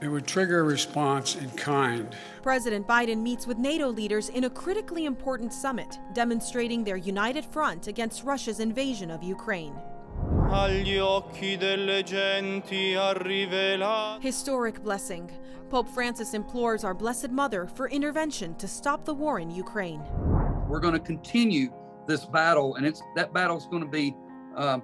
It would trigger a response in kind. President Biden meets with NATO leaders in a critically important summit, demonstrating their united front against Russia's invasion of Ukraine. Historic blessing. Pope Francis implores our Blessed Mother for intervention to stop the war in Ukraine. We're going to continue this battle, and that battle is going to be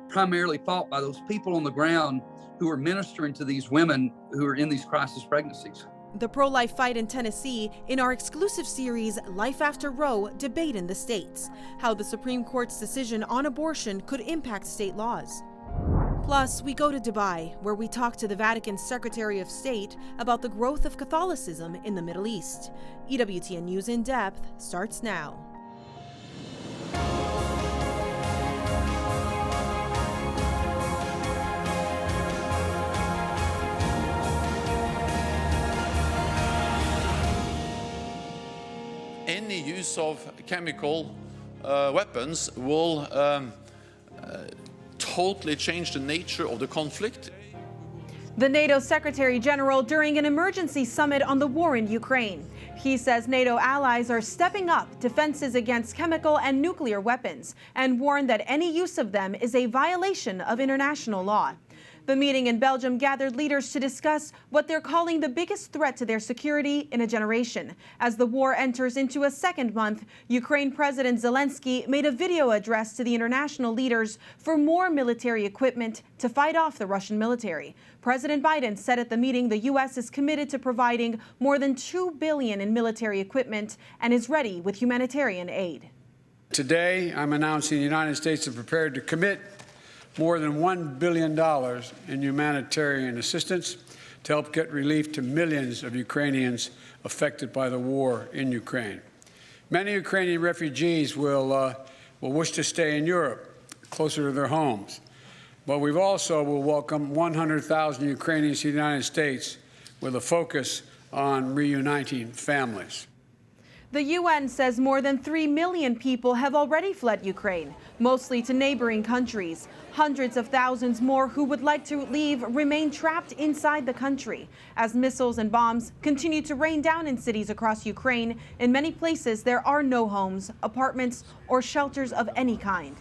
primarily fought by those people on the ground who are ministering to these women who are in these crisis pregnancies. The pro-life fight in Tennessee in our exclusive series, Life After Roe, debate in the states, how the Supreme Court's decision on abortion could impact state laws. Plus, we go to Dubai, where we talk to the Vatican Secretary of State about the growth of Catholicism in the Middle East. EWTN News In Depth starts now. Any use of chemical weapons will totally change the nature of the conflict. The NATO Secretary General during an emergency summit on the war in Ukraine. He says NATO allies are stepping up defenses against chemical and nuclear weapons and warned that any use of them is a violation of international law. The meeting in Belgium gathered leaders to discuss what they're calling the biggest threat to their security in a generation. As the war enters into a second month, Ukraine President Zelinskyy made a video address to the international leaders for more military equipment to fight off the Russian military. President Biden said at the meeting the U.S. is committed to providing more than $2 billion in military equipment and is ready with humanitarian aid. Today, I'm announcing the United States is prepared to commit more than $1 billion in humanitarian assistance to help get relief to millions of Ukrainians affected by the war in Ukraine. Many Ukrainian refugees will wish to stay in Europe, closer to their homes. But we've also will welcome 100,000 Ukrainians to the United States with a focus on reuniting families. The UN says more than 3 million people have already fled Ukraine, mostly to neighboring countries. Hundreds of thousands more who would like to leave remain trapped inside the country. As missiles and bombs continue to rain down in cities across Ukraine, in many places there are no homes, apartments, or shelters of any kind.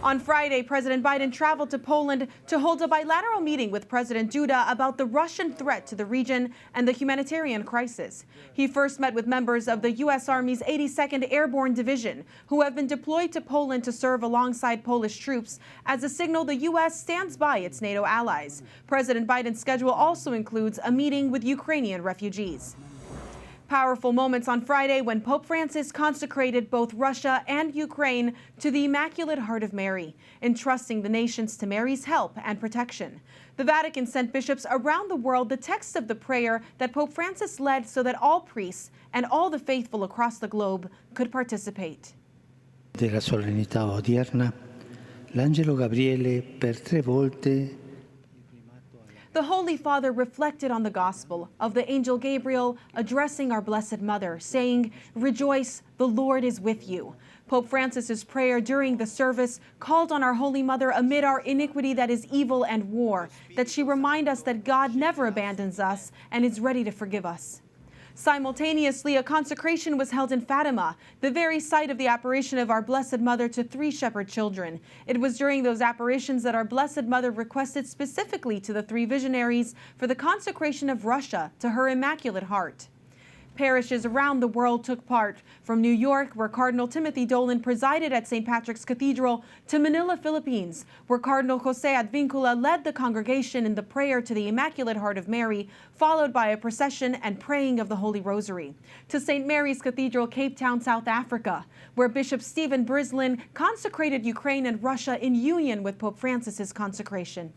On Friday, President Biden traveled to Poland to hold a bilateral meeting with President Duda about the Russian threat to the region and the humanitarian crisis. He first met with members of the U.S. Army's 82nd Airborne Division, who have been deployed to Poland to serve alongside Polish troops as a signal the U.S. stands by its NATO allies. President Biden's schedule also includes a meeting with Ukrainian refugees. Powerful moments on Friday when Pope Francis consecrated both Russia and Ukraine to the Immaculate Heart of Mary, entrusting the nations to Mary's help and protection. The Vatican sent bishops around the world the text of the prayer that Pope Francis led so that all priests and all the faithful across the globe could participate. Della solennità odierna, l'angelo Gabriele per 3 volte. The Holy Father reflected on the gospel of the angel Gabriel addressing our Blessed Mother, saying, "Rejoice, the Lord is with you." Pope Francis's prayer during the service called on our Holy Mother amid our iniquity that is evil and war, that she remind us that God never abandons us and is ready to forgive us. Simultaneously, a consecration was held in Fatima, the very site of the apparition of our Blessed Mother to 3 shepherd children. It was during those apparitions that our Blessed Mother requested specifically to the 3 visionaries for the consecration of Russia to her Immaculate Heart. Parishes around the world took part, from New York, where Cardinal Timothy Dolan presided at St. Patrick's Cathedral, to Manila, Philippines, where Cardinal Jose Advincula led the congregation in the prayer to the Immaculate Heart of Mary, followed by a procession and praying of the Holy Rosary, to St. Mary's Cathedral, Cape Town, South Africa, where Bishop Stephen Brislin consecrated Ukraine and Russia in union with Pope Francis's consecration.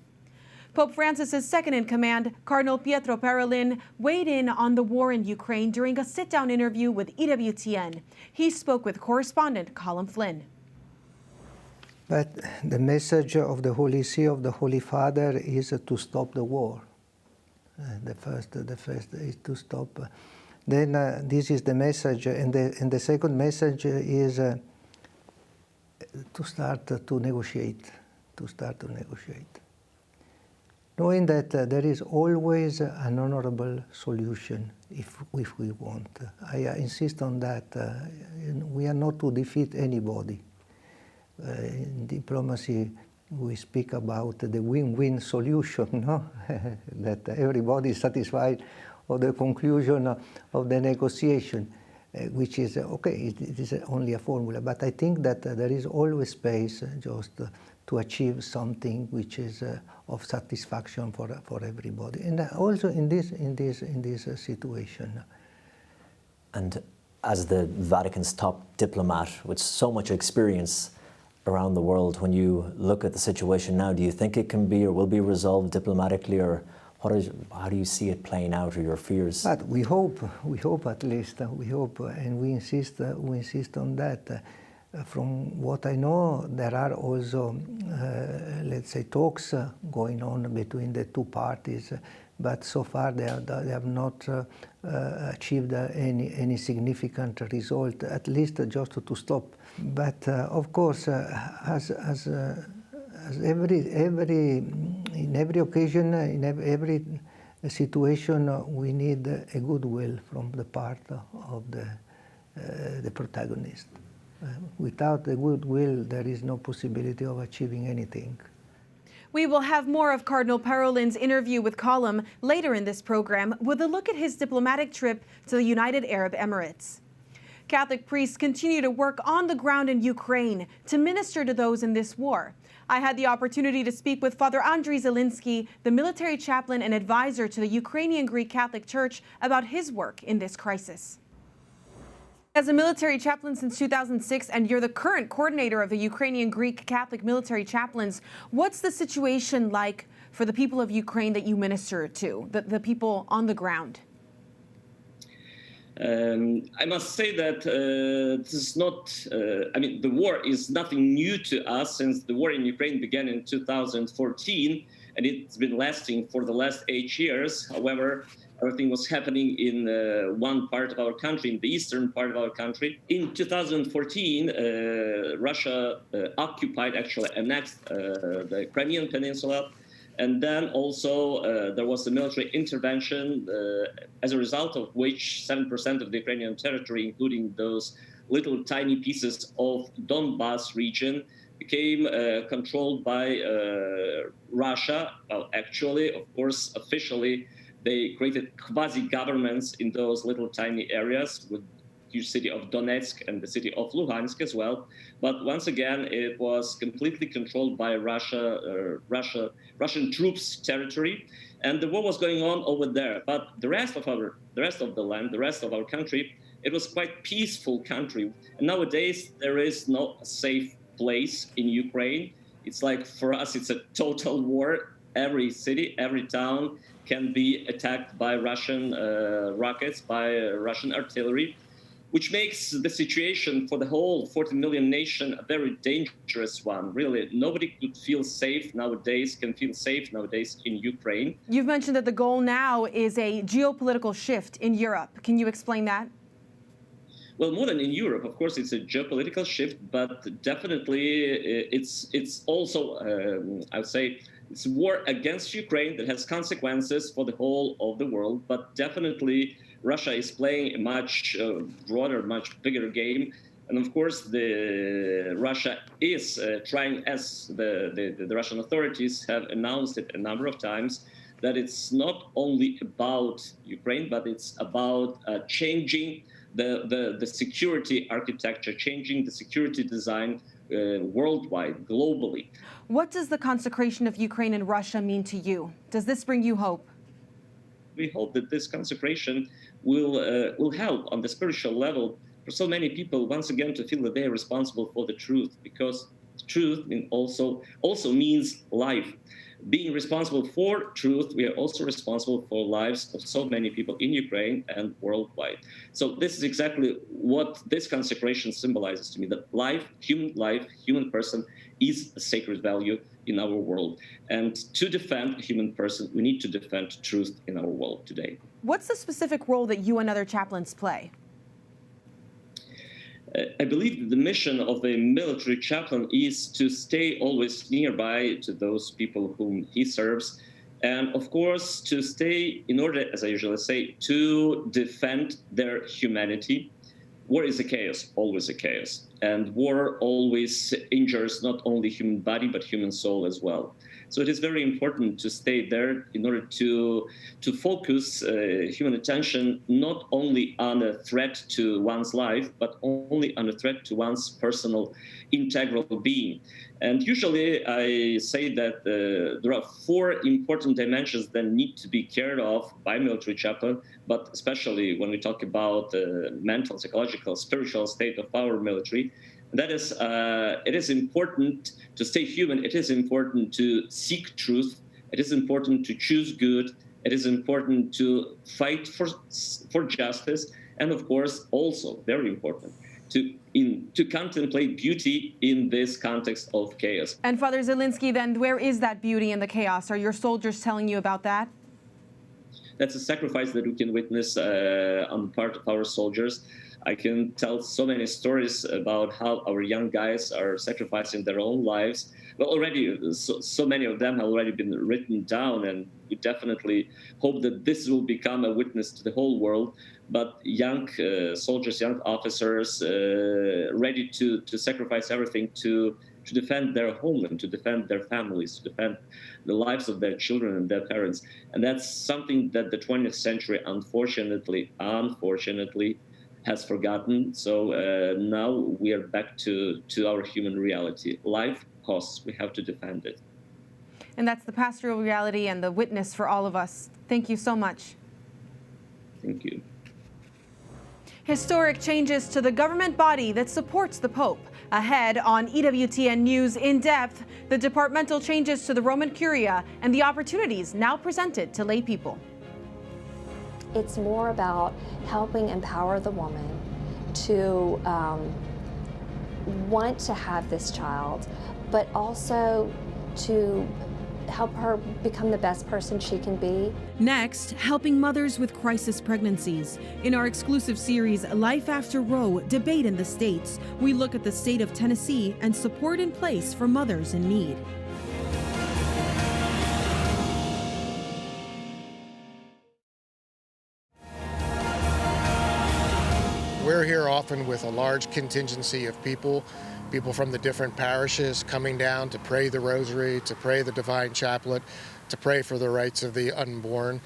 Pope Francis's second-in-command, Cardinal Pietro Parolin, weighed in on the war in Ukraine during a sit-down interview with EWTN. He spoke with correspondent Colin Flynn. But the message of the Holy See, of the Holy Father, is to stop the war. The first is to stop. Then this is the message, and the second message is to start to negotiate. knowing that there is always an honorable solution if we want. I insist on that. We are not to defeat anybody. In diplomacy, we speak about the win-win solution, no? That everybody is satisfied of the conclusion of the negotiation, which is, okay, it is only a formula. But I think that there is always space just to achieve something which is of satisfaction for everybody. And also in this situation. And as the Vatican's top diplomat with so much experience around the world, when you look at the situation now, do you think it can be or will be resolved diplomatically, or how do you see it playing out, or your fears? But we hope at least, we hope, and we insist on that. From what I know, there are also, let's say, talks going on between the two parties, but so far they have not achieved any significant result, at least just to stop. But of course, as in every occasion, in every situation, we need a goodwill from the part of the protagonist. Without the goodwill, there is no possibility of achieving anything. We will have more of Cardinal Parolin's interview with Column later in this program, with a look at his diplomatic trip to the United Arab Emirates. Catholic priests continue to work on the ground in Ukraine to minister to those in this war. I had the opportunity to speak with Father Andriy Zelinskyy, the military chaplain and advisor to the Ukrainian Greek Catholic Church, about his work in this crisis. As a military chaplain since 2006, and you're the current coordinator of the Ukrainian Greek Catholic military chaplains, what's the situation like for the people of Ukraine that you minister to, the people on the ground? I must say that this is not, the war is nothing new to us, since the war in Ukraine began in 2014, and it's been lasting for the last 8 years. However, everything was happening in one part of our country, in the eastern part of our country. In 2014, Russia occupied, actually annexed the Crimean Peninsula. And then also there was a military intervention, as a result of which 7% of the Ukrainian territory, including those little tiny pieces of Donbas region, became controlled by Russia. Well, actually, of course, officially, they created quasi-governments in those little tiny areas, with the city of Donetsk and the city of Luhansk as well. But once again, it was completely controlled by Russian troops' territory, and the war was going on over there. But the rest of the land, the rest of our country, it was quite peaceful country. And nowadays, there is no safe place in Ukraine. It's like, for us, it's a total war. Every city, every town can be attacked by Russian rockets, by Russian artillery, which makes the situation for the whole 40 million nation a very dangerous one. Really, nobody could feel safe nowadays, can feel safe nowadays in Ukraine. You've mentioned that the goal now is a geopolitical shift in Europe. Can you explain that? Well, more than in Europe, of course, it's a geopolitical shift, but definitely it's also, I would say, it's a war against Ukraine that has consequences for the whole of the world, but definitely Russia is playing a much broader, much bigger game. And of course, Russia is trying, as the Russian authorities have announced it a number of times, that it's not only about Ukraine, but it's about changing the security architecture, changing the security design worldwide, globally. What does the consecration of Ukraine and Russia mean to you? Does this bring you hope? We hope that this consecration will help on the spiritual level for so many people once again to feel that they are responsible for the truth, because truth also means life. Being responsible for truth, we are also responsible for lives of so many people in Ukraine and worldwide. So this is exactly what this consecration symbolizes to me, that life, human person is a sacred value in our world. And to defend a human person, we need to defend truth in our world today. What's the specific role that you and other chaplains play? I believe that the mission of a military chaplain is to stay always nearby to those people whom he serves, And of course, to stay in order, as I usually say, to defend their humanity. War is a chaos, always a chaos. And war always injures not only human body, but human soul as well. So it is very important to stay there in order to focus human attention not only on a threat to one's life, but only on a threat to one's personal integral being. And usually I say that there are 4 important dimensions that need to be cared of by military chaplain, but especially when we talk about the mental, psychological, spiritual state of our military. That is, it is important to stay human. It is important to seek truth. It is important to choose good. It is important to fight for justice. And of course, also very important, to contemplate beauty in this context of chaos. And Father Zelinskyy, then where is that beauty in the chaos? Are your soldiers telling you about that? That's a sacrifice that we can witness on the part of our soldiers. I can tell so many stories about how our young guys are sacrificing their own lives. Well, already, so many of them have already been written down, and we definitely hope that this will become a witness to the whole world. But young soldiers, young officers, ready to sacrifice everything to defend their homeland, to defend their families, to defend the lives of their children and their parents. And that's something that the 20th century, unfortunately, has forgotten. So now we are back to our human reality. Life costs, we have to defend it. And that's the pastoral reality and the witness for all of us. Thank you so much. Thank you. Historic changes to the government body that supports the Pope. Ahead on EWTN News In Depth, the departmental changes to the Roman Curia and the opportunities now presented to lay people. It's more about helping empower the woman to want to have this child, but also to help her become the best person she can be. Next, helping mothers with crisis pregnancies. In our exclusive series, Life After Roe, Debate in the States, we look at the state of Tennessee and support in place for mothers in need. We're here often with a large contingency of people from the different parishes coming down to pray the rosary, to pray the divine chaplet, to pray for the rights of the unborn.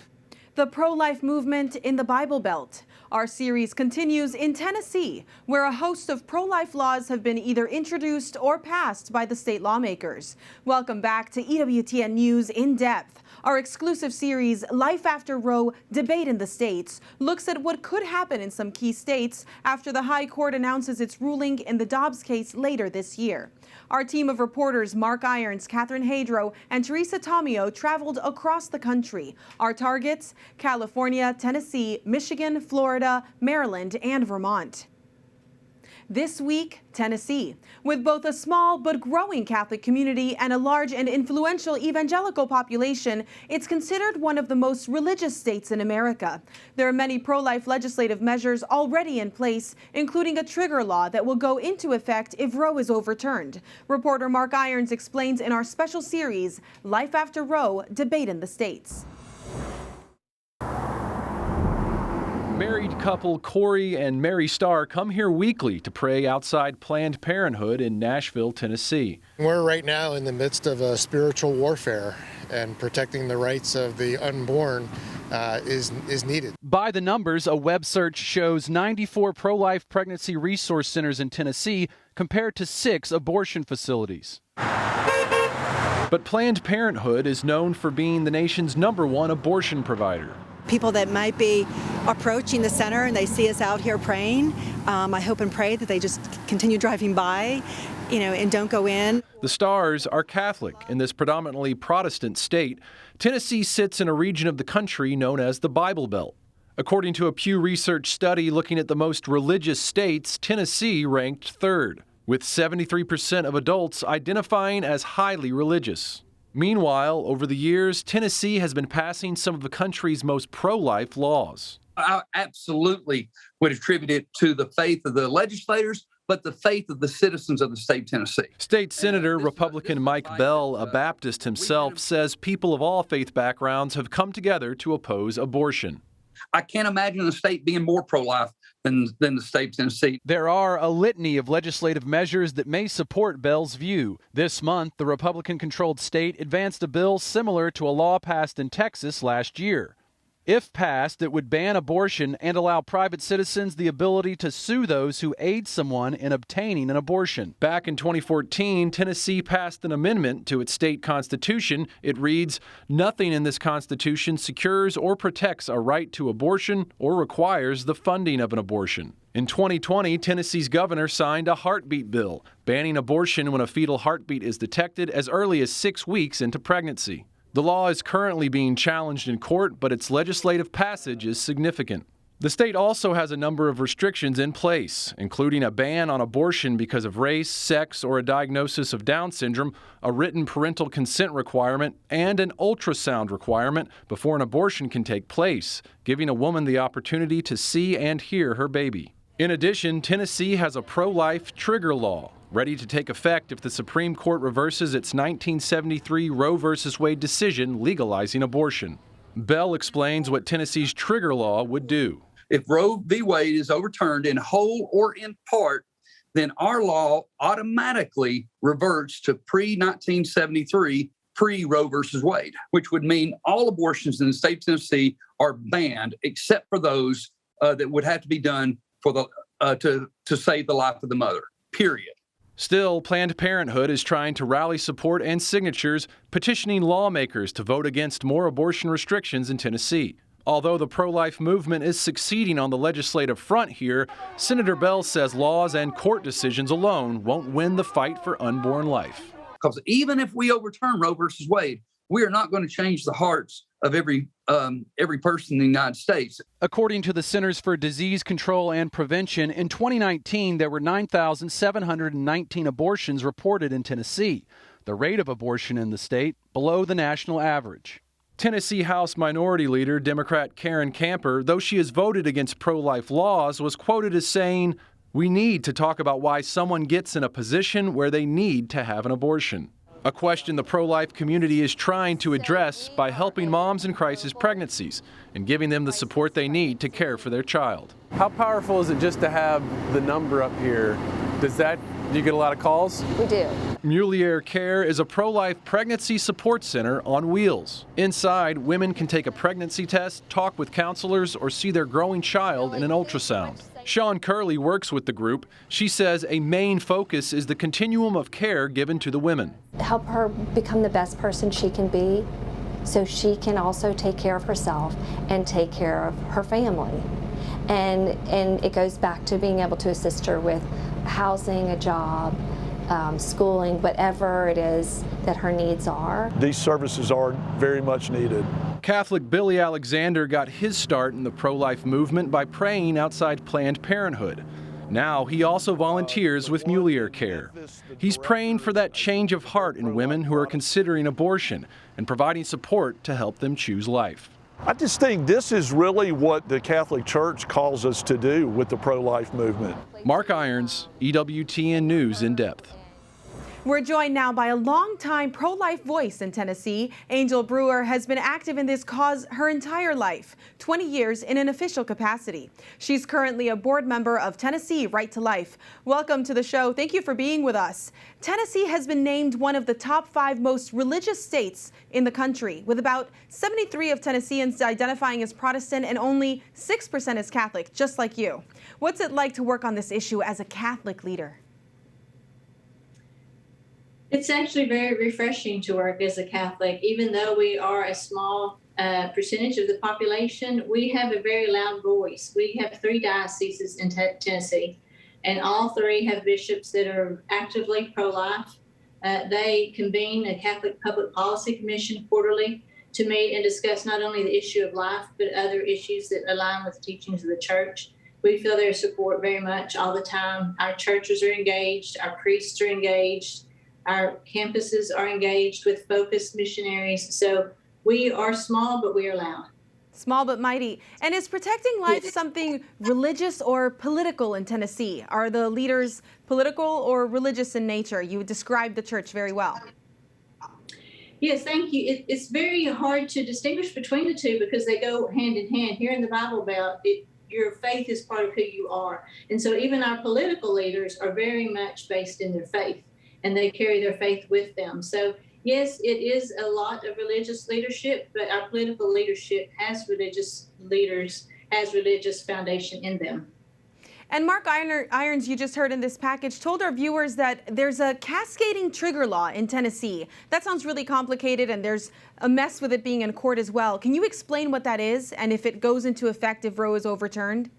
The pro-life movement in the Bible Belt. Our series continues in Tennessee, where a host of pro-life laws have been either introduced or passed by the state lawmakers. Welcome back to EWTN News In Depth. Our exclusive series, Life After Roe, Debate in the States, looks at what could happen in some key states after the High Court announces its ruling in the Dobbs case later this year. Our team of reporters, Mark Irons, Catherine Hadro, and Teresa Tomio, traveled across the country. Our targets, California, Tennessee, Michigan, Florida, Maryland, and Vermont. This week, Tennessee. With both a small but growing Catholic community and a large and influential evangelical population, it's considered one of the most religious states in America. There are many pro-life legislative measures already in place, including a trigger law that will go into effect if Roe is overturned. Reporter Mark Irons explains in our special series, Life After Roe, Debate in the States. Married couple Corey and Mary Starr come here weekly to pray outside Planned Parenthood in Nashville, Tennessee. We're right now in the midst of a spiritual warfare, and protecting the rights of the unborn is needed. By the numbers, a web search shows 94 pro-life pregnancy resource centers in Tennessee compared to 6 abortion facilities. But Planned Parenthood is known for being the nation's #1 abortion provider. People that might be approaching the center and they see us out here praying, I hope and pray that they just continue driving by, and don't go in. The Starrs are Catholic in this predominantly Protestant state. Tennessee sits in a region of the country known as the Bible Belt. According to a Pew Research study looking at the most religious states, Tennessee ranked 3rd, with 73% of adults identifying as highly religious. Meanwhile, over the years, Tennessee has been passing some of the country's most pro-life laws. I absolutely would attribute it to the faith of the legislators, but the faith of the citizens of the state of Tennessee. State Senator Republican Mike Bell, a Baptist himself, says people of all faith backgrounds have come together to oppose abortion. I can't imagine a state being more pro-life than the state of Tennessee. There are a litany of legislative measures that may support Bell's view. This month, the Republican-controlled state advanced a bill similar to a law passed in Texas last year. If passed, it would ban abortion and allow private citizens the ability to sue those who aid someone in obtaining an abortion. Back in 2014, Tennessee passed an amendment to its state constitution. It reads, "Nothing in this constitution secures or protects a right to abortion or requires the funding of an abortion." In 2020, Tennessee's governor signed a heartbeat bill, banning abortion when a fetal heartbeat is detected as early as 6 weeks into pregnancy. The law is currently being challenged in court, but its legislative passage is significant. The state also has a number of restrictions in place, including a ban on abortion because of race, sex, or a diagnosis of Down syndrome, a written parental consent requirement, and an ultrasound requirement before an abortion can take place, giving a woman the opportunity to see and hear her baby. In addition, Tennessee has a pro-life trigger law, ready to take effect if the Supreme Court reverses its 1973 Roe v. Wade decision legalizing abortion. Bell explains what Tennessee's trigger law would do. If Roe v. Wade is overturned in whole or in part, then our law automatically reverts to pre-1973, pre-Roe v. Wade, which would mean all abortions in the state of Tennessee are banned, except for those that would have to be done for to save the life of the mother, period. Still, Planned Parenthood is trying to rally support and signatures, petitioning lawmakers to vote against more abortion restrictions in Tennessee. Although the pro-life movement is succeeding on the legislative front here, Senator Bell says laws and court decisions alone won't win the fight for unborn life. Because even if we overturn Roe versus Wade, we are not going to change the hearts of every person in the United States. According to the Centers for Disease Control and Prevention, in 2019, there were 9,719 abortions reported in Tennessee, the rate of abortion in the state below the national average. Tennessee House Minority Leader Democrat Karen Camper, though she has voted against pro-life laws, was quoted as saying, "We need to talk about why someone gets in a position where they need to have an abortion." A question the pro-life community is trying to address by helping moms in crisis pregnancies and giving them the support they need to care for their child. How powerful is it just to have the number up here? Do you get a lot of calls? We do. Mulier Care is a pro-life pregnancy support center on wheels. Inside, women can take a pregnancy test, talk with counselors, or see their growing child in an ultrasound. Sean Curley works with the group. She says a main focus is the continuum of care given to the women. Help her become the best person she can be so she can also take care of herself and take care of her family. And it goes back to being able to assist her with housing, a job, schooling, whatever it is that her needs are. These services are very much needed. Catholic Billy Alexander got his start in the pro-life movement by praying outside Planned Parenthood. Now he also volunteers with Mulier Care. He's praying for that change of heart in women who are considering abortion and providing support to help them choose life. I just think this is really what the Catholic Church calls us to do with the pro-life movement. Mark Irons, EWTN News in Depth. We're joined now by a longtime pro-life voice in Tennessee. Angel Brewer has been active in this cause her entire life, 20 years in an official capacity. She's currently a board member of Tennessee Right to Life. Welcome to the show. Thank you for being with us. Tennessee has been named one of the top 5 most religious states in the country, with about 73% of Tennesseans identifying as Protestant and only 6% as Catholic, just like you. What's it like to work on this issue as a Catholic leader? It's actually very refreshing to work as a Catholic. Even though we are a small percentage of the population, we have a very loud voice. We have 3 dioceses in Tennessee, and all 3 have bishops that are actively pro-life. They convene a Catholic Public Policy Commission quarterly to meet and discuss not only the issue of life, but other issues that align with the teachings of the Church. We feel their support very much all the time. Our churches are engaged, our priests are engaged, our campuses are engaged with focused missionaries. So we are small, but we are loud. Small but mighty. And is protecting life something religious or political in Tennessee? Are the leaders political or religious in nature? You described the church very well. Yes, thank you. It's very hard to distinguish between the two because they go hand in hand. Here in the Bible Belt, your faith is part of who you are. And so even our political leaders are very much based in their faith, and they carry their faith with them. So yes, it is a lot of religious leadership, but our political leadership has religious leaders, has religious foundation in them. And Mark Irons, you just heard in this package, told our viewers that there's a cascading trigger law in Tennessee. That sounds really complicated, and there's a mess with it being in court as well. Can you explain what that is and if it goes into effect if Roe is overturned?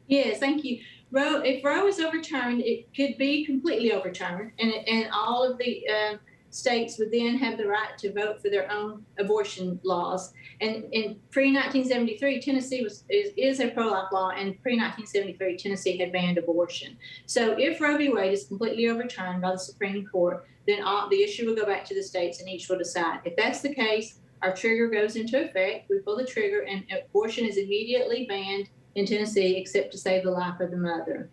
Yes, thank you. If Roe is overturned, it could be completely overturned, and all of the states would then have the right to vote for their own abortion laws. And in pre-1973, Tennessee is a pro-life law, and pre-1973, Tennessee had banned abortion. So if Roe v. Wade is completely overturned by the Supreme Court, then the issue will go back to the states, and each will decide. If that's the case, our trigger goes into effect. We pull the trigger, and abortion is immediately banned in Tennessee, except to save the life of the mother.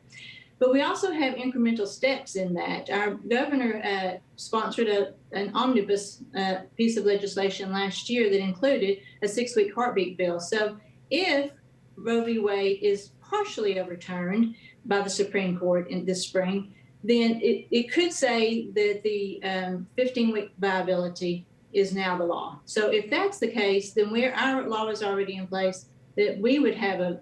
But we also have incremental steps in that. Our governor sponsored an omnibus piece of legislation last year that included a 6-week heartbeat bill. So if Roe v. Wade is partially overturned by the Supreme Court in this spring, then it could say that the 15-week viability is now the law. So if that's the case, then our law is already in place, that we would have a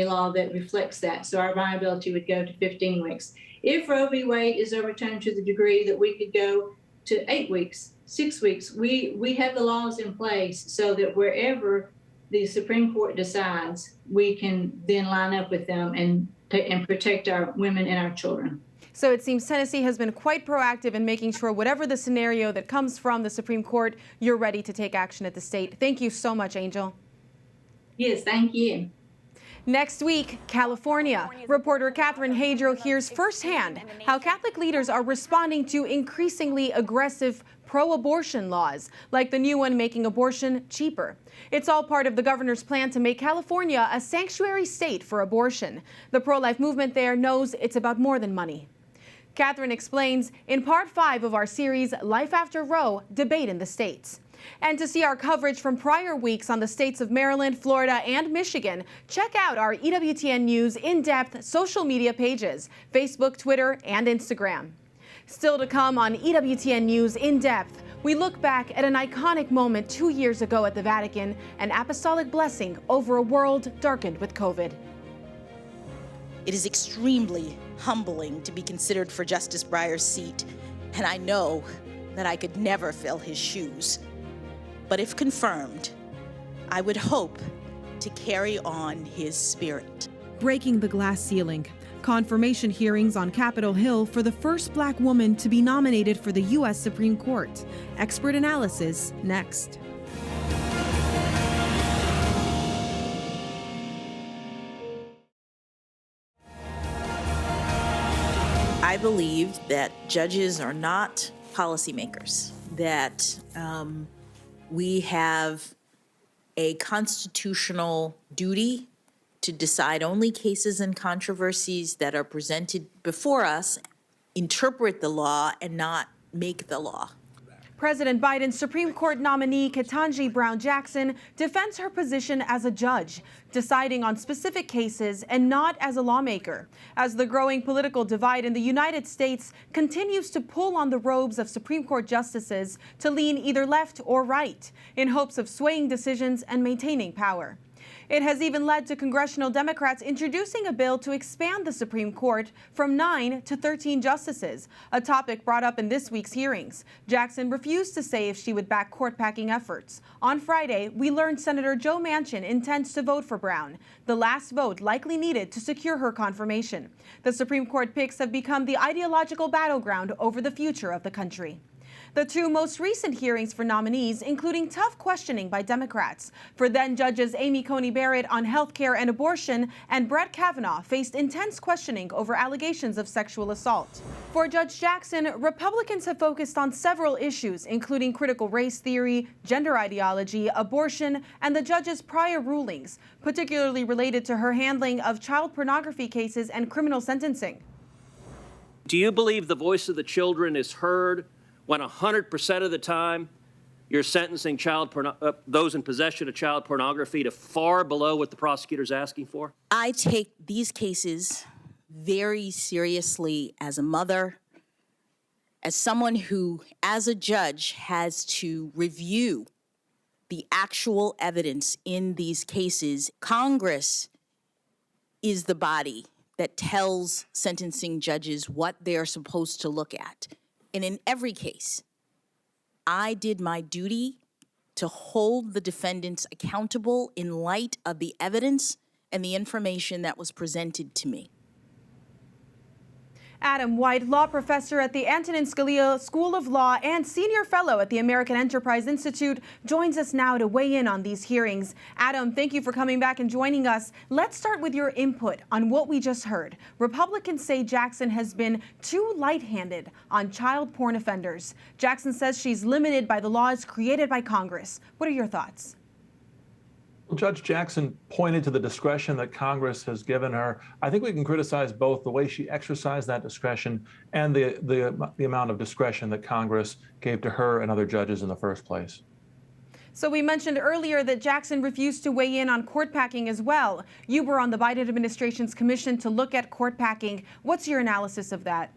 law that reflects that. So our viability would go to 15 weeks. If Roe v. Wade is overturned to the degree that we could go to 8 weeks, 6 weeks, we have the laws in place so that wherever the Supreme Court decides, we can then line up with them and protect our women and our children. So it seems Tennessee has been quite proactive in making sure whatever the scenario that comes from the Supreme Court, you're ready to take action at the state. Thank you so much, Angel. Yes, thank you. Next week, California. Reporter Catherine Hadro hears firsthand how Catholic leaders are responding to increasingly aggressive pro-abortion laws, like the new one making abortion cheaper. It's all part of the governor's plan to make California a sanctuary state for abortion. The pro-life movement there knows it's about more than money. Catherine explains in part 5 of our series, Life After Roe, Debate in the States. And to see our coverage from prior weeks on the states of Maryland, Florida, and Michigan, check out our EWTN News In Depth social media pages, Facebook, Twitter, and Instagram. Still to come on EWTN News In Depth, we look back at an iconic moment 2 years ago at the Vatican, an apostolic blessing over a world darkened with COVID. It is extremely humbling to be considered for Justice Breyer's seat, and I know that I could never fill his shoes. But if confirmed, I would hope to carry on his spirit. Breaking the glass ceiling. Confirmation hearings on Capitol Hill for the first Black woman to be nominated for the U.S. Supreme Court. Expert analysis next. I believe that judges are not policymakers, that we have a constitutional duty to decide only cases and controversies that are presented before us, interpret the law, and not make the law. President Biden's Supreme Court nominee, Ketanji Brown Jackson, defends her position as a judge, deciding on specific cases and not as a lawmaker, as the growing political divide in the United States continues to pull on the robes of Supreme Court justices to lean either left or right, in hopes of swaying decisions and maintaining power. It has even led to congressional Democrats introducing a bill to expand the Supreme Court from 9 to 13 justices, a topic brought up in this week's hearings. Jackson refused to say if she would back court-packing efforts. On Friday, we learned Senator Joe Manchin intends to vote for Brown, the last vote likely needed to secure her confirmation. The Supreme Court picks have become the ideological battleground over the future of the country. The two most recent hearings for nominees, including tough questioning by Democrats. For then Judges Amy Coney Barrett on health care and abortion, and Brett Kavanaugh faced intense questioning over allegations of sexual assault. For Judge Jackson, Republicans have focused on several issues, including critical race theory, gender ideology, abortion, and the judge's prior rulings, particularly related to her handling of child pornography cases and criminal sentencing. Do you believe the voice of the children is heard when 100% of the time you're sentencing those in possession of child pornography to far below what the prosecutor's asking for? I take these cases very seriously as a mother, as someone who, as a judge, has to review the actual evidence in these cases. Congress is the body that tells sentencing judges what they're supposed to look at. And in every case, I did my duty to hold the defendants accountable in light of the evidence and the information that was presented to me. Adam White, law professor at the Antonin Scalia School of Law and senior fellow at the American Enterprise Institute, joins us now to weigh in on these hearings. Adam, thank you for coming back and joining us. Let's start with your input on what we just heard. Republicans say Jackson has been too light-handed on child porn offenders. Jackson says she's limited by the laws created by Congress. What are your thoughts? Judge Jackson pointed to the discretion that Congress has given her. I think we can criticize both the way she exercised that discretion and the amount of discretion that Congress gave to her and other judges in the first place. So we mentioned earlier that Jackson refused to weigh in on court packing as well. You were on the Biden administration's commission to look at court packing. What's your analysis of that?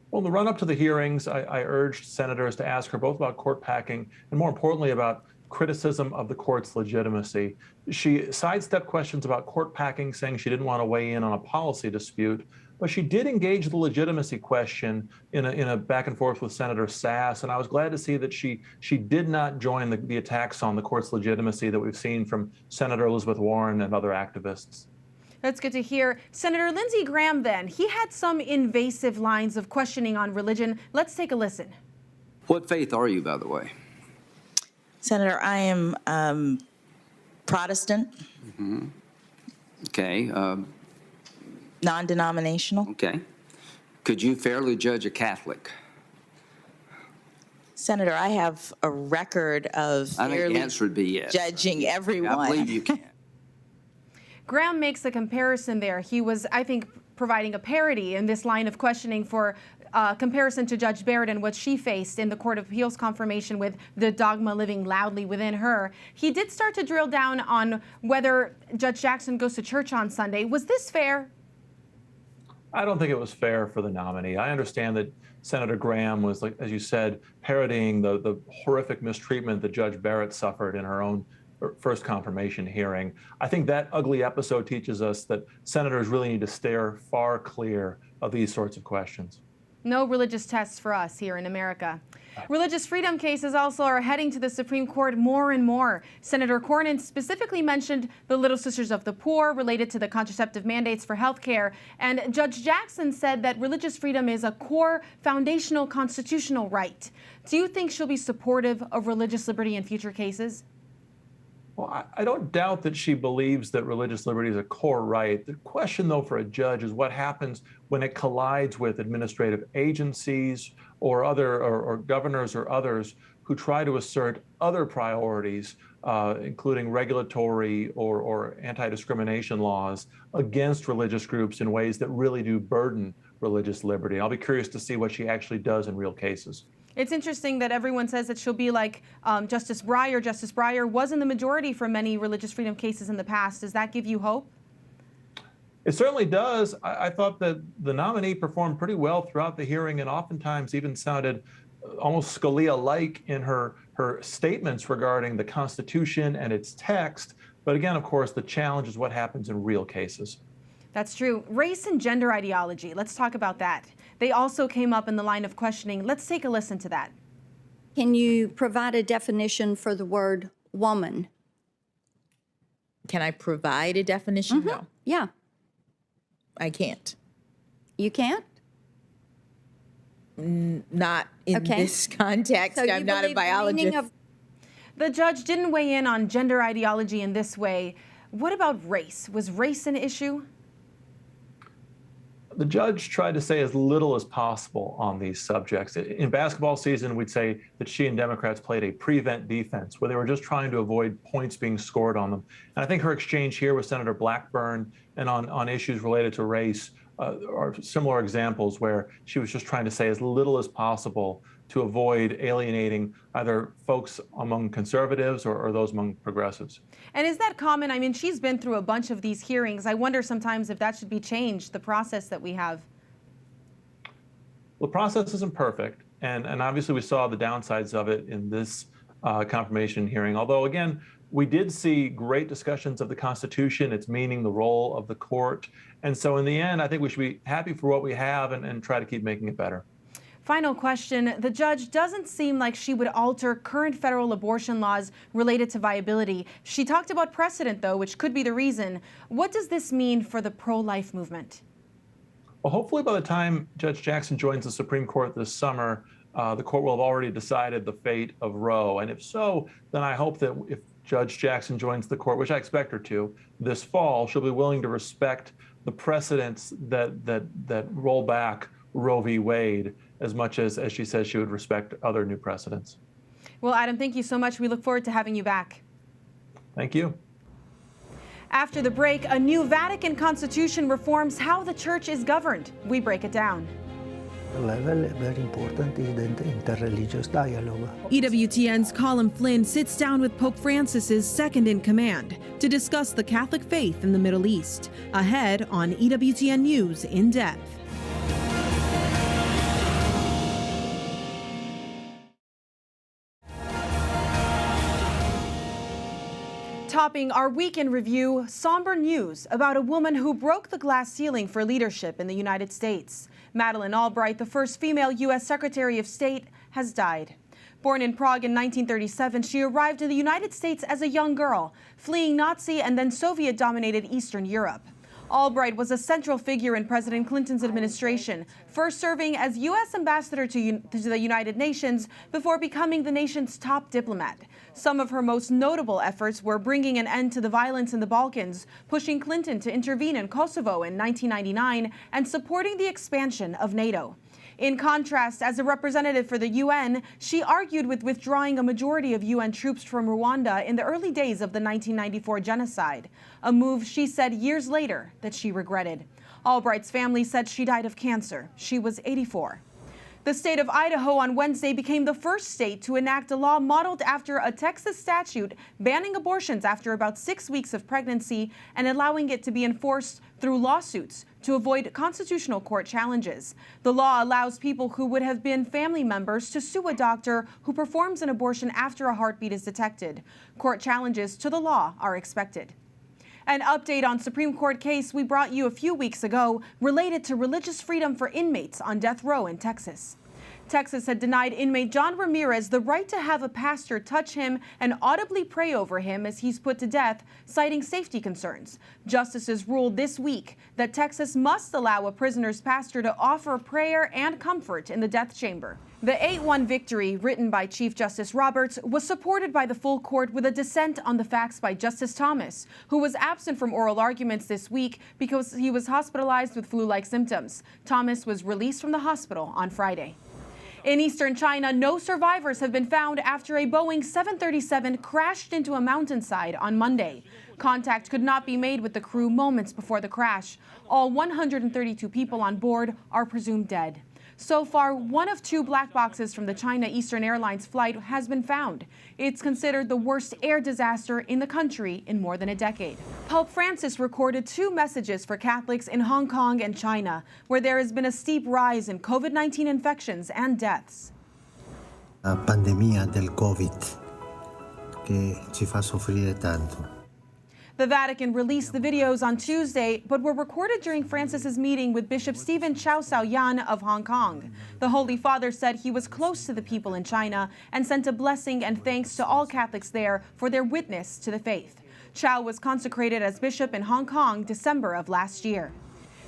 Well, in the run-up to the hearings, I urged senators to ask her both about court packing and, more importantly, about criticism of the court's legitimacy. She sidestepped questions about court packing, saying she didn't want to weigh in on a policy dispute, but she did engage the legitimacy question in a back and forth with Senator Sass, and I was glad to see that she did not join the attacks on the court's legitimacy that we've seen from Senator Elizabeth Warren and other activists. That's good to hear. Senator Lindsey Graham, then, he had some invasive lines of questioning on religion. Let's take a listen. What faith are you, by the way? Senator, I am Protestant. Mm-hmm. Okay. Non-denominational. Okay. Could you fairly judge a Catholic? Senator, I have a record of I think fairly the answer would be yes. Judging everyone. I believe you can. Graham makes a comparison there. He was, I think, providing a parody in this line of questioning for comparison to Judge Barrett and what she faced in the Court of Appeals confirmation with the dogma living loudly within her. He did start to drill down on whether Judge Jackson goes to church on Sunday. Was this fair? I don't think it was fair for the nominee. I understand that Senator Graham was, like, as you said, parodying the horrific mistreatment that Judge Barrett suffered in her own first confirmation hearing. I think that ugly episode teaches us that senators really need to steer far clear of these sorts of questions. No religious tests for us here in America. Religious freedom cases also are heading to the Supreme Court more and more. Senator Cornyn specifically mentioned the Little Sisters of the Poor related to the contraceptive mandates for health care. And Judge Jackson said that religious freedom is a core foundational constitutional right. Do you think she'll be supportive of religious liberty in future cases? Well, I don't doubt that she believes that religious liberty is a core right. The question, though, for a judge is what happens when it collides with administrative agencies or or governors or others who try to assert other priorities, including regulatory or anti-discrimination laws against religious groups in ways that really do burden religious liberty. I'll be curious to see what she actually does in real cases. It's interesting that everyone says that she'll be like Justice Breyer. Justice Breyer was in the majority for many religious freedom cases in the past. Does that give you hope? It certainly does. I thought that the nominee performed pretty well throughout the hearing and oftentimes even sounded almost Scalia-like in her statements regarding the Constitution and its text. But again, of course, the challenge is what happens in real cases. That's true. Race and gender ideology. Let's talk about that. They also came up in the line of questioning. Let's take a listen to that. Can you provide a definition for the word woman? Can I provide a definition? Mm-hmm. No. Yeah. 'I can't. I can't. You can't? not in this context. So you I'm not a believe the meaning biologist. The judge didn't weigh in on gender ideology in this way. What about race? Was race an issue? The judge tried to say as little as possible on these subjects. In basketball season, we'd say that she and Democrats played a prevent defense where they were just trying to avoid points being scored on them. And I think her exchange here with Senator Blackburn and on issues related to race are similar examples where she was just trying to say as little as possible to avoid alienating either folks among conservatives or those among progressives. And is that common? I mean, she's been through a bunch of these hearings. I wonder sometimes if that should be changed, the process that we have. Well, the process isn't perfect, and obviously we saw the downsides of it in this confirmation hearing. Although, again, we did see great discussions of the Constitution, its meaning, the role of the court. And so in the end, I think we should be happy for what we have and try to keep making it better. Final question. The judge doesn't seem like she would alter current federal abortion laws related to viability. She talked about precedent, though, which could be the reason. What does this mean for the pro-life movement? Well, hopefully by the time Judge Jackson joins the Supreme Court this summer, the court will have already decided the fate of Roe. And if so, then I hope that if Judge Jackson joins the court, which I expect her to, this fall, she'll be willing to respect the precedents that roll back Roe v. Wade as much as she says she would respect other new precedents. Well, Adam, thank you so much. We look forward to having you back. Thank you. After the break, a new Vatican constitution reforms how the church is governed. We break it down. The level very important is the interreligious dialogue. EWTN's Colin Flynn sits down with Pope Francis's second in command to discuss the Catholic faith in the Middle East. Ahead on EWTN News In Depth. Topping our weekend review, somber news about a woman who broke the glass ceiling for leadership in the United States. Madeleine Albright, the first female U.S. Secretary of State, has died. Born in Prague in 1937, she arrived in the United States as a young girl, fleeing Nazi and then Soviet-dominated Eastern Europe. Albright was a central figure in President Clinton's administration, first serving as U.S. ambassador to the United Nations before becoming the nation's top diplomat. Some of her most notable efforts were bringing an end to the violence in the Balkans, pushing Clinton to intervene in Kosovo in 1999, and supporting the expansion of NATO. In contrast, as a representative for the UN, she argued with withdrawing a majority of UN troops from Rwanda in the early days of the 1994 genocide, a move she said years later that she regretted. Albright's family said she died of cancer. She was 84. The state of Idaho on Wednesday became the first state to enact a law modeled after a Texas statute banning abortions after about 6 weeks of pregnancy and allowing it to be enforced through lawsuits to avoid constitutional court challenges. The law allows people who would have been family members to sue a doctor who performs an abortion after a heartbeat is detected. Court challenges to the law are expected. An update on Supreme Court case we brought you a few weeks ago related to religious freedom for inmates on death row in Texas. Texas had denied inmate John Ramirez the right to have a pastor touch him and audibly pray over him as he's put to death, citing safety concerns. Justices ruled this week that Texas must allow a prisoner's pastor to offer prayer and comfort in the death chamber. The 8-1 victory, written by Chief Justice Roberts, was supported by the full court with a dissent on the facts by Justice Thomas, who was absent from oral arguments this week because he was hospitalized with flu-like symptoms. Thomas was released from the hospital on Friday. In eastern China, no survivors have been found after a Boeing 737 crashed into a mountainside on Monday. Contact could not be made with the crew moments before the crash. All 132 people on board are presumed dead. So far, one of 2 black boxes from the China Eastern Airlines flight has been found. It's considered the worst air disaster in the country in more than a decade. Pope Francis recorded 2 messages for Catholics in Hong Kong and China, where there has been a steep rise in COVID-19 infections and deaths. La pandemia del Covid che ci fa soffrire tanto. The Vatican released the videos on Tuesday, but were recorded during Francis's meeting with Bishop Stephen Chow Sao-Yan of Hong Kong. The Holy Father said he was close to the people in China and sent a blessing and thanks to all Catholics there for their witness to the faith. Chow was consecrated as bishop in Hong Kong December of last year.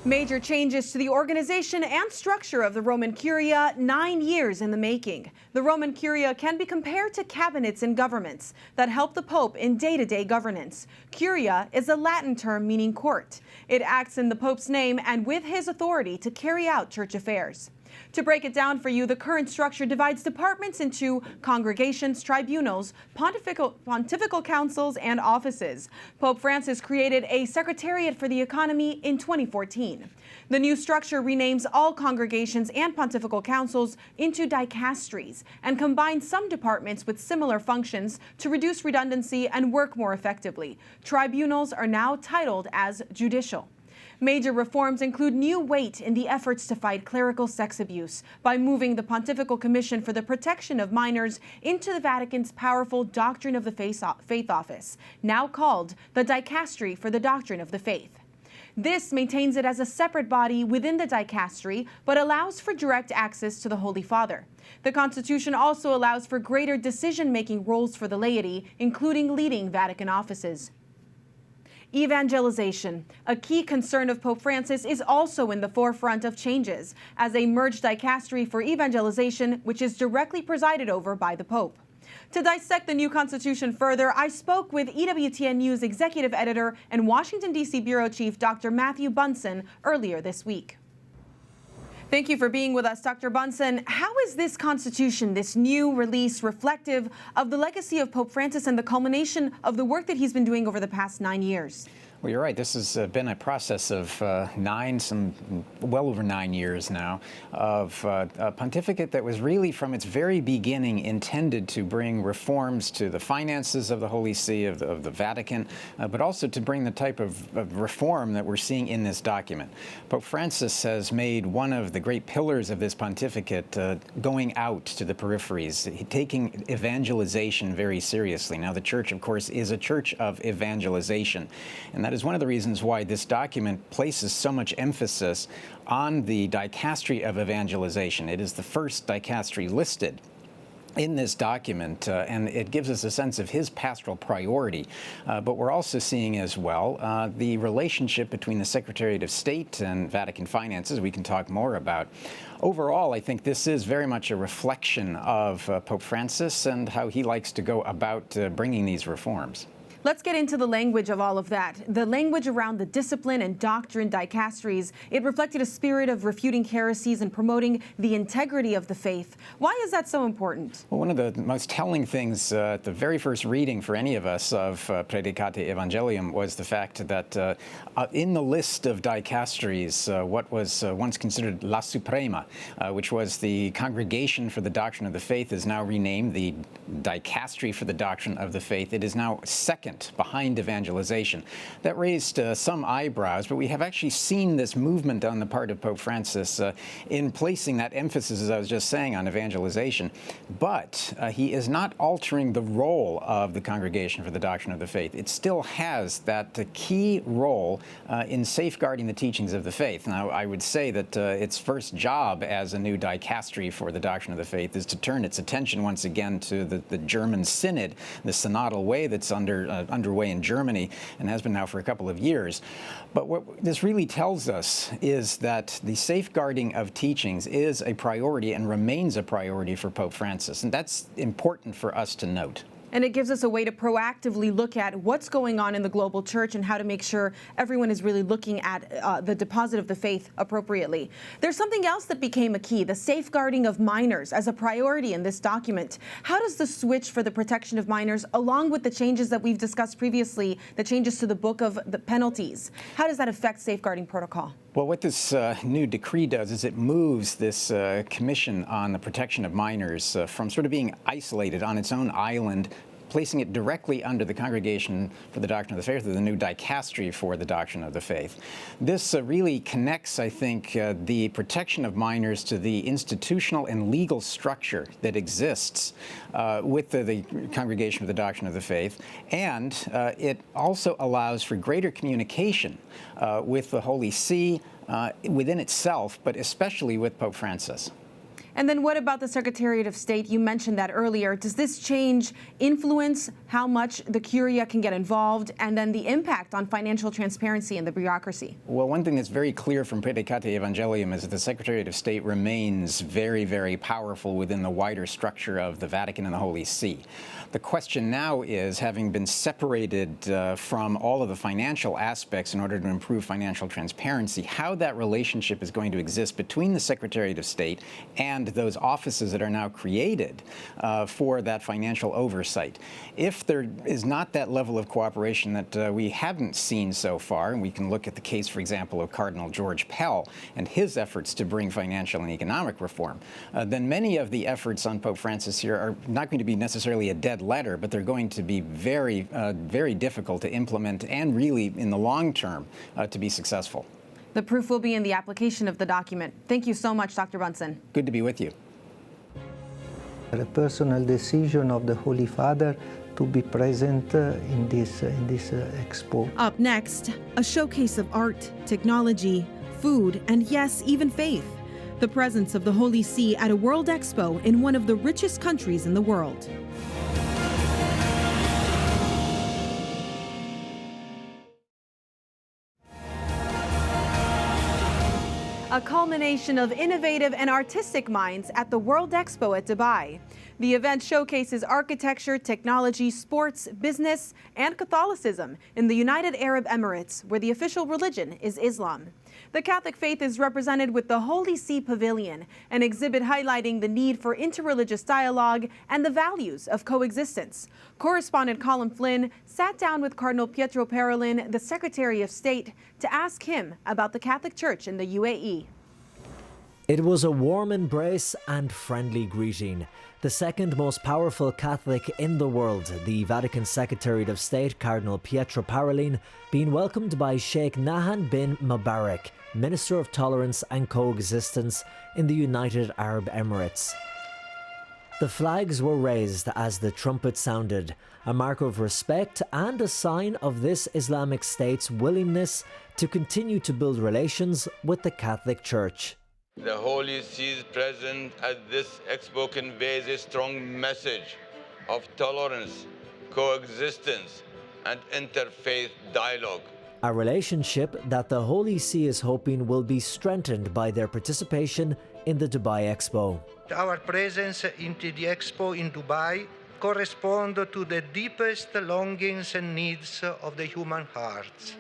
Major changes to the organization and structure of the Roman Curia, 9 years in the making. The Roman Curia can be compared to cabinets in governments that help the Pope in day-to-day governance. Curia is a Latin term meaning court. It acts in the Pope's name and with his authority to carry out church affairs. To break it down for you, the current structure divides departments into congregations, tribunals, pontifical councils, and offices. Pope Francis created a Secretariat for the Economy in 2014. The new structure renames all congregations and pontifical councils into dicasteries and combines some departments with similar functions to reduce redundancy and work more effectively. Tribunals are now titled as judicial. Major reforms include new weight in the efforts to fight clerical sex abuse by moving the Pontifical Commission for the Protection of Minors into the Vatican's powerful Doctrine of the Faith Office, now called the Dicastery for the Doctrine of the Faith. This maintains it as a separate body within the dicastery, but allows for direct access to the Holy Father. The Constitution also allows for greater decision-making roles for the laity, including leading Vatican offices. Evangelization, a key concern of Pope Francis, is also in the forefront of changes as a merged dicastery for evangelization, which is directly presided over by the Pope. To dissect the new constitution further, I spoke with EWTN News executive editor and Washington, D.C. bureau chief Dr. Matthew Bunson earlier this week. Thank you for being with us, Dr. Bunson. How is this constitution, this new release, reflective of the legacy of Pope Francis and the culmination of the work that he's been doing over the past 9 years? Well, you're right. This has been a process of well over 9 years now, of a pontificate that was really from its very beginning intended to bring reforms to the finances of the Holy See, of the Vatican, but also to bring the type of reform that we're seeing in this document. Pope Francis has made one of the great pillars of this pontificate going out to the peripheries, taking evangelization very seriously. Now, the Church, of course, is a church of evangelization, and that is one of the reasons why this document places so much emphasis on the dicastery of evangelization. It is the first dicastery listed in this document, and it gives us a sense of his pastoral priority. But we're also seeing as well the relationship between the Secretariat of State and Vatican finances, we can talk more about. Overall, I think this is very much a reflection of Pope Francis and how he likes to go about bringing these reforms. Let's get into the language of all of that. The language around the discipline and doctrine dicasteries, it reflected a spirit of refuting heresies and promoting the integrity of the faith. Why is that so important? Well, one of the most telling things at the very first reading for any of us of Predicate Evangelium was the fact that in the list of dicasteries, what was once considered La Suprema, which was the Congregation for the Doctrine of the Faith, is now renamed the Dicastery for the Doctrine of the Faith. It is now second behind evangelization. That raised some eyebrows, but we have actually seen this movement on the part of Pope Francis in placing that emphasis, as I was just saying, on evangelization. But he is not altering the role of the Congregation for the Doctrine of the Faith. It still has that key role in safeguarding the teachings of the faith. Now, I would say that its first job as a new dicastery for the Doctrine of the Faith is to turn its attention once again to the German Synod, the synodal way that's underway in Germany and has been now for a couple of years. But what this really tells us is that the safeguarding of teachings is a priority and remains a priority for Pope Francis. And that's important for us to note. And it gives us a way to proactively look at what's going on in the global church and how to make sure everyone is really looking at the deposit of the faith appropriately. There's something else that became a key, the safeguarding of minors as a priority in this document. How does the switch for the protection of minors, along with the changes that we've discussed previously, the changes to the book of the penalties, how does that affect safeguarding protocol? Well, what this new decree does is it moves this commission on the protection of minors from sort of being isolated on its own island, placing it directly under the Congregation for the Doctrine of the Faith, or the new dicastery for the Doctrine of the Faith. This really connects, I think, the protection of minors to the institutional and legal structure that exists with the Congregation for the Doctrine of the Faith, and it also allows for greater communication with the Holy See within itself, but especially with Pope Francis. And then what about the Secretariat of State? You mentioned that earlier. Does this change influence how much the Curia can get involved, and then the impact on financial transparency in the bureaucracy? Well, one thing that's very clear from Predicate Evangelium is that the Secretariat of State remains very, very powerful within the wider structure of the Vatican and the Holy See. The question now is, having been separated from all of the financial aspects in order to improve financial transparency, how that relationship is going to exist between the Secretariat of State and those offices that are now created for that financial oversight. If there is not that level of cooperation that we haven't seen so far, and we can look at the case, for example, of Cardinal George Pell and his efforts to bring financial and economic reform, then many of the efforts on Pope Francis here are not going to be necessarily a dead letter, but they're going to be very, very difficult to implement and really, in the long term, to be successful. The proof will be in the application of the document. Thank you so much, Dr. Bunsen. Good to be with you. A personal decision of the Holy Father to be present in this expo. Up next, a showcase of art, technology, food, and yes, even faith. The presence of the Holy See at a World Expo in one of the richest countries in the world. A culmination of innovative and artistic minds at the World Expo at Dubai. The event showcases architecture, technology, sports, business, and Catholicism in the United Arab Emirates, where the official religion is Islam. The Catholic faith is represented with the Holy See Pavilion, an exhibit highlighting the need for interreligious dialogue and the values of coexistence. Correspondent Colin Flynn sat down with Cardinal Pietro Parolin, the Secretary of State, to ask him about the Catholic Church in the UAE. It was a warm embrace and friendly greeting. The second most powerful Catholic in the world, the Vatican Secretary of State, Cardinal Pietro Parolin, being welcomed by Sheikh Nahyan bin Mubarak, Minister of Tolerance and Coexistence in the United Arab Emirates. The flags were raised as the trumpet sounded, a mark of respect and a sign of this Islamic State's willingness to continue to build relations with the Catholic Church. The Holy See's presence at this expo conveys a strong message of tolerance, coexistence, and interfaith dialogue. A relationship that the Holy See is hoping will be strengthened by their participation in the Dubai Expo. Our presence into the expo in Dubai corresponds to the deepest longings and needs of the human hearts.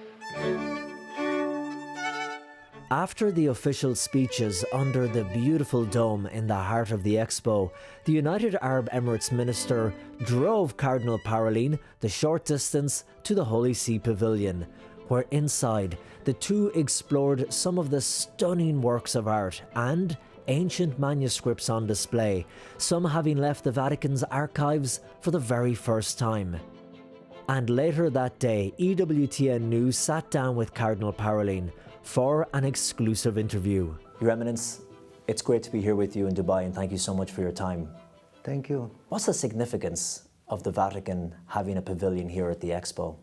After the official speeches under the beautiful dome in the heart of the expo, the United Arab Emirates minister drove Cardinal Parolin the short distance to the Holy See Pavilion, where inside the two explored some of the stunning works of art and ancient manuscripts on display, some having left the Vatican's archives for the very first time. And later that day, EWTN News sat down with Cardinal Parolin for an exclusive interview. Your Eminence, it's great to be here with you in Dubai, and thank you so much for your time. Thank you. What's the significance of the Vatican having a pavilion here at the Expo?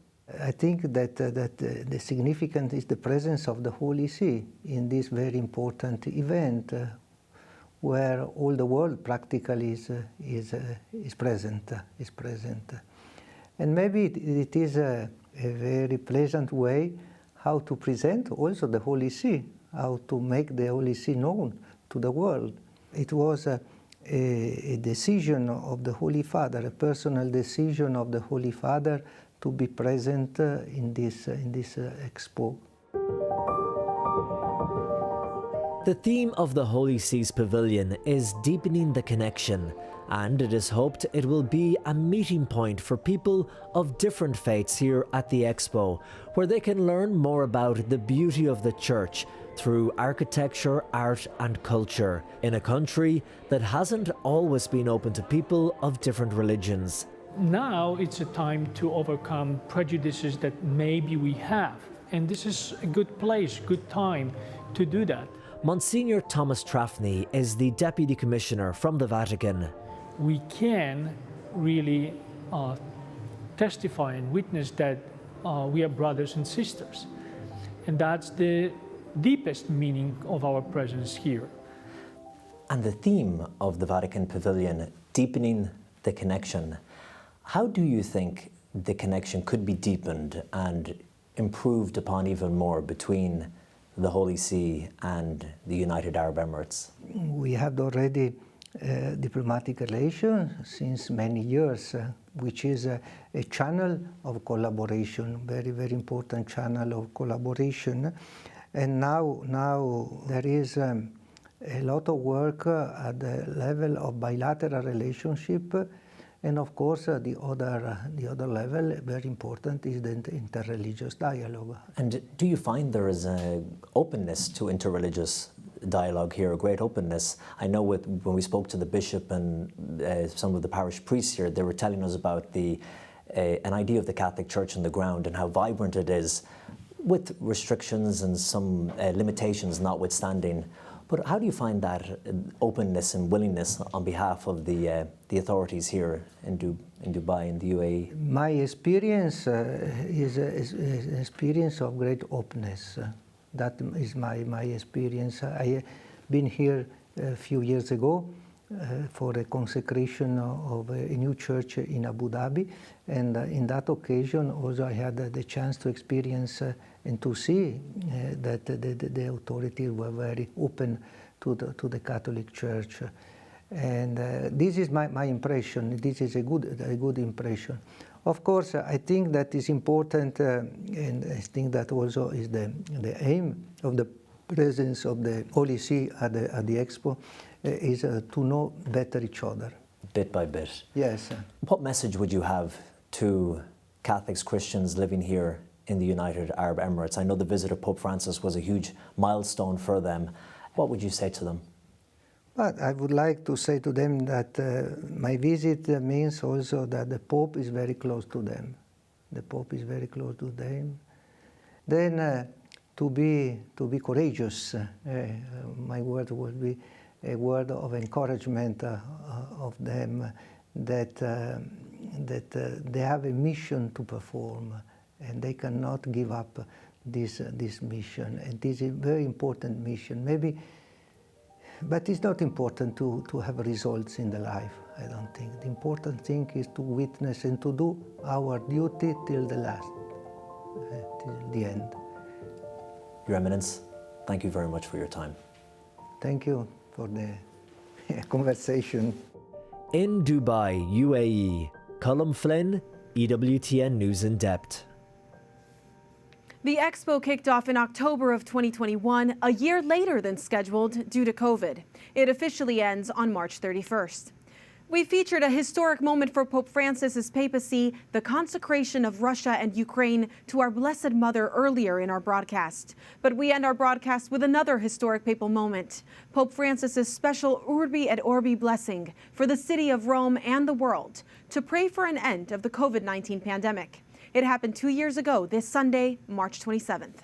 I think that the significance is the presence of the Holy See in this very important event, where all the world practically is present. And maybe it is a very pleasant way how to present also the Holy See, how to make the Holy See known to the world. It was a decision of the Holy Father, a personal decision of the Holy Father to be present in this expo. The theme of the Holy See's Pavilion is deepening the connection, and it is hoped it will be a meeting point for people of different faiths here at the Expo, where they can learn more about the beauty of the Church through architecture, art and culture, in a country that hasn't always been open to people of different religions. Now it's a time to overcome prejudices that maybe we have, and this is a good place, good time to do that. Monsignor Thomas Trafney is the Deputy Commissioner from the Vatican. We can really testify and witness that we are brothers and sisters. And that's the deepest meaning of our presence here. And the theme of the Vatican Pavilion, deepening the connection, how do you think the connection could be deepened and improved upon even more between the Holy See and the United Arab Emirates? We had already diplomatic relations since many years, which is a channel of collaboration, very, very important channel of collaboration. And now there is a lot of work at the level of bilateral relationship. And of course, the other level, very important, is the interreligious dialogue. And do you find there is an openness to interreligious dialogue here, a great openness? I know when we spoke to the bishop and some of the parish priests here, they were telling us about an idea of the Catholic Church on the ground and how vibrant it is, with restrictions and some limitations notwithstanding. But how do you find that openness and willingness on behalf of the authorities here in Dubai, in the UAE? My experience is an experience of great openness. That is my experience. I have been here a few years ago for a consecration of a new church in Abu Dhabi, and in that occasion also I had the chance to experience and to see that the authorities were very open to the Catholic Church, and this is my impression. This is a good impression. Of course, I think that is important, and I think that also is the aim of the presence of the Holy See at the Expo, is to know better each other. Bit by bit. Yes. What message would you have to Catholics, Christians living here in the United Arab Emirates? I know the visit of Pope Francis was a huge milestone for them. What would you say to them? But I would like to say to them that my visit means also that the Pope is very close to them. The Pope is very close to them. Then to be courageous. My word would be a word of encouragement of them, that they have a mission to perform, and they cannot give up this mission. And this is a very important mission. Maybe. But it's not important to have results in the life, I don't think. The important thing is to witness and to do our duty till the last, till the end. Your Eminence, thank you very much for your time. Thank you for the conversation. In Dubai, UAE, Colm Flynn, EWTN News in Depth. The expo kicked off in October of 2021, a year later than scheduled due to COVID. It officially ends on March 31st. We featured a historic moment for Pope Francis's papacy, the consecration of Russia and Ukraine to our Blessed Mother earlier in our broadcast. But we end our broadcast with another historic papal moment, Pope Francis's special Urbi et Orbi blessing for the city of Rome and the world to pray for an end of the COVID-19 pandemic. It happened 2 years ago, this Sunday, March 27th.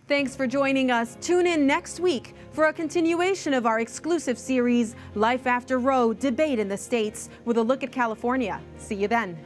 Thanks for joining us. Tune in next week for a continuation of our exclusive series, Life After Roe, Debate in the States, with a look at California. See you then.